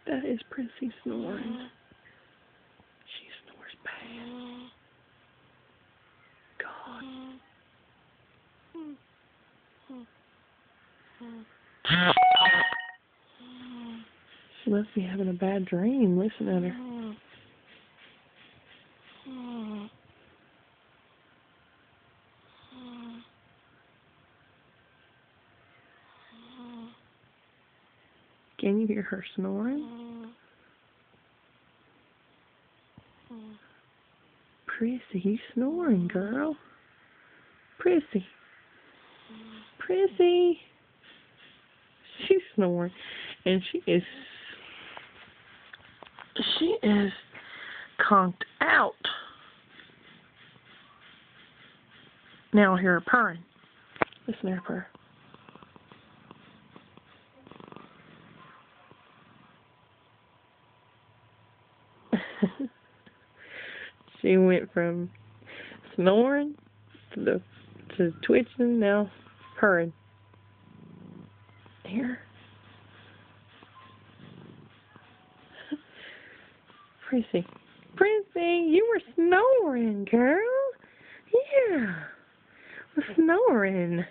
That is Prissy snoring. She snores bad. God. She must be having a bad dream. Listen at her. Can you hear her snoring? Prissy, you snoring, girl. Prissy. Prissy. She's snoring. And she is conked out. Now I hear her purring. Listen to her purr. She went from snoring to twitching, now purring. Here. Prissy. Prissy, you were snoring, girl. Yeah. Snoring.